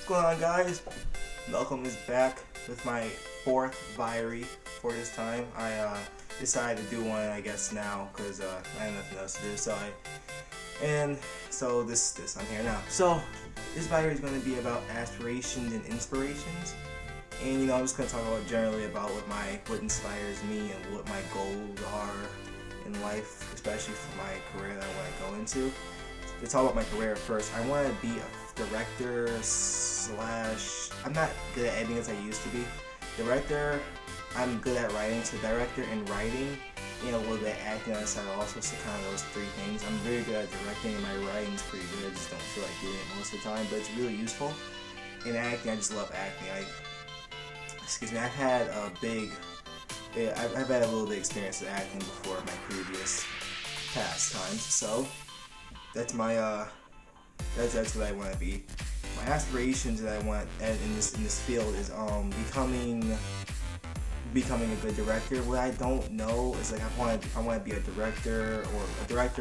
What's going on, guys? Malcolm is back with my fourth Viary for this time. I decided to do one, I guess, now because I have nothing else to do. So I'm here now. So this Viary is going to be about aspirations and inspirations, and I'm just going to talk about generally about what inspires me and what my goals are in life, especially for my career that I want to go into. To talk about my career first, I want to be a director slash. I'm not good at editing as I used to be. Director, I'm good at writing, so director and writing, and a little bit of acting on the side also. So kind of those three things. I'm very good at directing, and my writing's pretty good. I just don't feel like doing it most of the time, but it's really useful. In acting, I just love acting. I've had a little bit of experience with acting before in my previous past times, so that's my that's what I want to be. My aspirations that I want in this field is becoming a good director. What I don't know is I want to be a director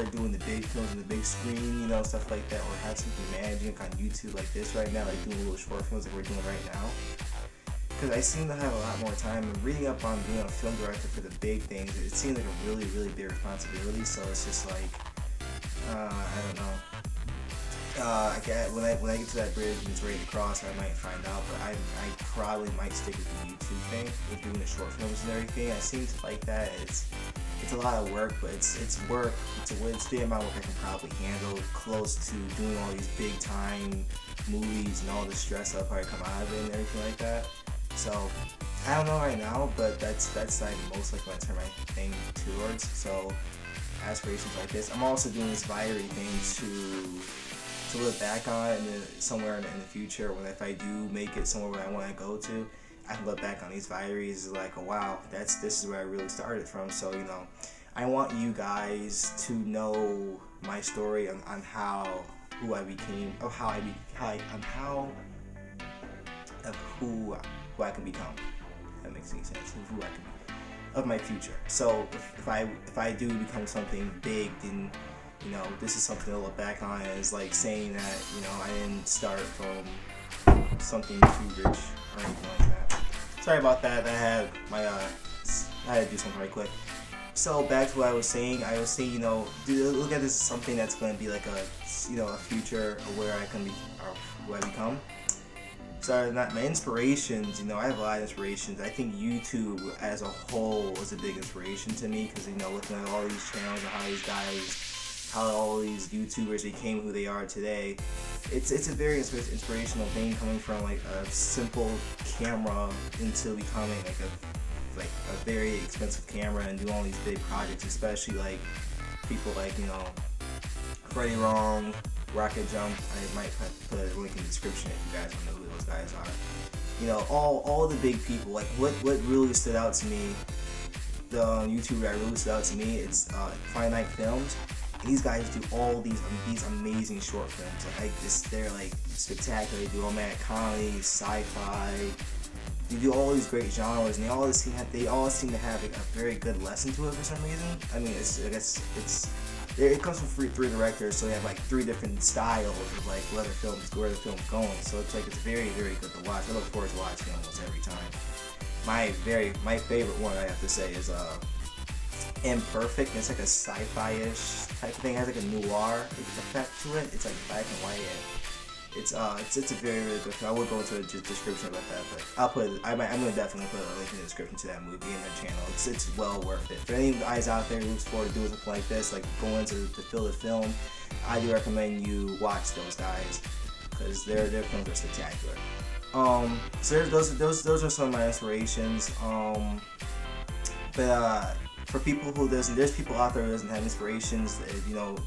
doing the big films on the big screen, stuff like that, or have something managing on YouTube like this right now, like doing little short films like we're doing right now. Because I seem to have a lot more time, and reading up on being a film director for the big things, it seems like a really, really big responsibility. So it's just like, I don't know. When I get to that bridge and it's ready to cross, I might find out. But I probably might stick with the YouTube thing, with doing the short films and everything. I seem to like that. It's a lot of work, but it's work. It's the amount of work I can probably handle, close to doing all these big time movies and all the stress that'll probably come out of it and everything like that. So I don't know right now, but that's like most likely what I turn my thing towards. So aspirations like this. I'm also doing this Viary thing to look back on somewhere in the future, when if I do make it somewhere where I want to go to, I can look back on these Viaries like, oh wow, this is where I really started from. So I want you guys to know my story on who I became, of who I can become. That makes any sense. Of who I can be, of my future. So if I do become something big, then this is something to look back on as like saying that I didn't start from something too rich or anything like that. Sorry about that. I had to do something right quick. So back to what I was saying, look at this as something that's going to be like a future of where I can be, or who I become. So not my inspirations, I have a lot of inspirations. I think YouTube as a whole is a big inspiration to me, because looking at all these channels and how all these YouTubers became who they are today, it's a very inspirational thing, coming from like a simple camera into becoming like a very expensive camera and doing all these big projects, especially like people like Freddie Wrong, Rocket Jump. I might put a link in the description if you guys don't know who those guys are. All the big people. Like what really stood out to me, the YouTuber that really stood out to me, it's Finite Films. And these guys do all these amazing short films. They're like spectacular. They do romantic comedy, sci-fi. They do all these great genres, and they all seem to have like a very good lesson to it for some reason. I mean, it comes from three directors, so they have like three different styles of like where the film's going. So it's very, very good to watch. I look forward to watching it almost every time. My favorite one, I have to say, is Imperfect. It's like a sci-fi-ish type of thing. It has like a noir effect to it. It's like black and white. And it's a very, really good film. I will go into a description about that, but I'm gonna definitely put a link in the description to that movie and their channel. It's well worth it. For any guys out there who looks forward to doing something like this, like going to the field of film, I do recommend you watch those guys, because their films are spectacular. So those are some of my inspirations. But for people who there's people out there who doesn't have inspirations,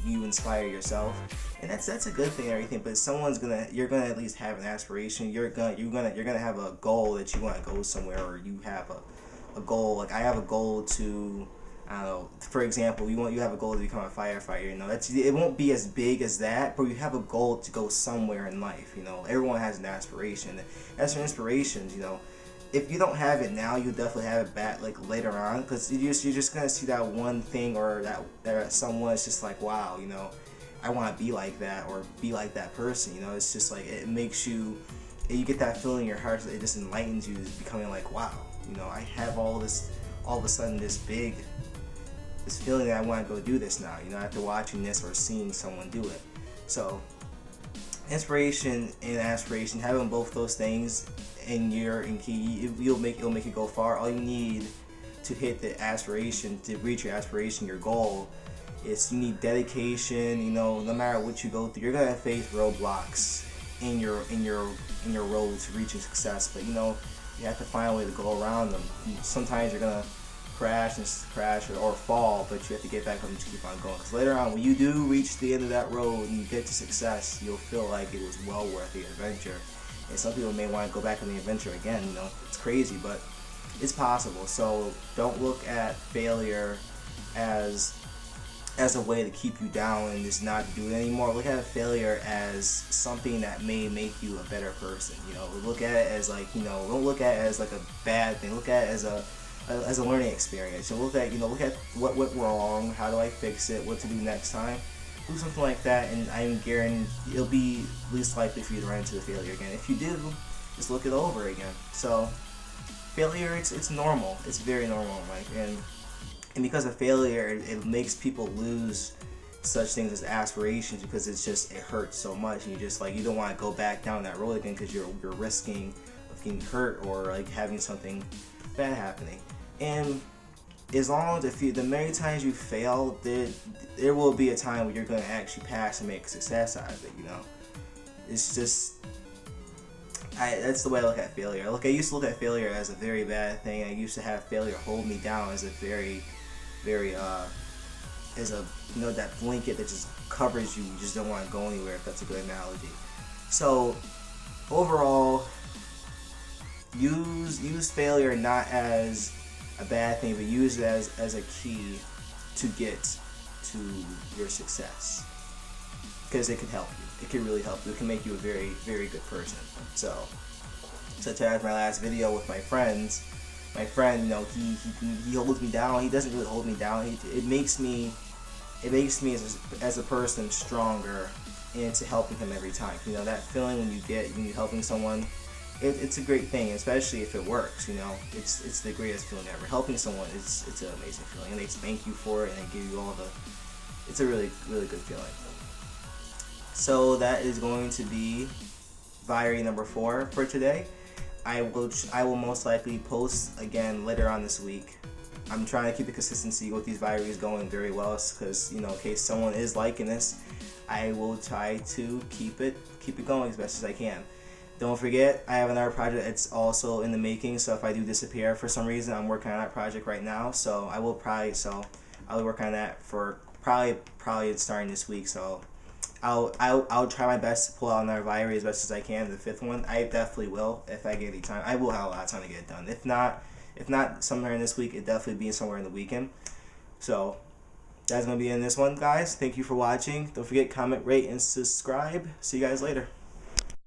you inspire yourself, and that's a good thing and everything. But you're gonna at least have an aspiration. You're gonna have a goal that you want to go somewhere, or you have a goal. Like I have a goal to, I don't know, for example, you have a goal to become a firefighter. It won't be as big as that, but you have a goal to go somewhere in life. Everyone has an aspiration. As for inspirations, if you don't have it now, you definitely have it back like later on, because you're just gonna see that one thing, or that someone's just like, wow, I want to be like that, or be like that person. It's just like it makes you and you get that feeling in your heart, it just enlightens you, becoming like, wow, you know, I have all this, all of a sudden this feeling that I want to go do this now, you know, after watching this or seeing someone do it. So inspiration and aspiration, having both those things in key, it'll make it go far. All you need to hit the aspiration, to reach your aspiration, your goal, is you need dedication. You know, no matter what you go through, you're gonna face roadblocks in your road to reaching success. But you know, you have to find a way to go around them. Sometimes you're gonna crash or fall, but you have to get back up and just keep on going. Because later on, when you do reach the end of that road and you get to success, you'll feel like it was well worth the adventure. And some people may want to go back on the adventure again. You know, it's crazy, but it's possible. So don't look at failure as a way to keep you down and just not do it anymore. Look at failure as something that may make you a better person. You know, look at it as like, you know, don't look at it as like a bad thing. Look at it as a learning experience. So look at what went wrong, how do I fix it, what to do next time. Do something like that, and I'm guaranteed it'll be least likely for you to run into the failure again. If you do, just look it over again. So failure, it's normal. It's very normal, like, and because of failure, it makes people lose such things as aspirations, because it hurts so much, and you don't want to go back down that road again, because you're risking of getting hurt or like having something bad happening. And as long as the many times you fail, there will be a time where you're going to actually pass and make a success out of it. You know, it's just that's the way I look at failure. I used to look at failure as a very bad thing. I used to have failure hold me down as a very as a, you know, that blanket that just covers you. You just don't want to go anywhere, if that's a good analogy. So overall, use failure not as a bad thing, but use it as a key to get to your success, because it can help you. It can really help you. It can make you a very, very good person. So such as my last video with my friends, my friend, you know, he holds me down. He doesn't really hold me down. It makes me as a person stronger into helping him every time. You know, that feeling when you're helping someone, it's a great thing, especially if it works. You know, it's the greatest feeling ever. Helping someone, it's an amazing feeling, and they thank you for it, and they give you it's a really, really good feeling. So that is going to be Viary number 4 for today. I will most likely post again later on this week. I'm trying to keep the consistency with these Viaries going very well, because, you know, in case someone is liking this, I will try to keep it going as best as I can. Don't forget, I have another project that's also in the making, so if I do disappear for some reason, I'm working on that project right now, so I'll be working on that for probably starting this week, so I'll try my best to pull out another Viary as best as I can, the 5th one. I definitely will, if I get any time. I will have a lot of time to get it done. If not somewhere in this week, it definitely be somewhere in the weekend. So that's going to be in this one, guys. Thank you for watching. Don't forget, comment, rate, and subscribe. See you guys later.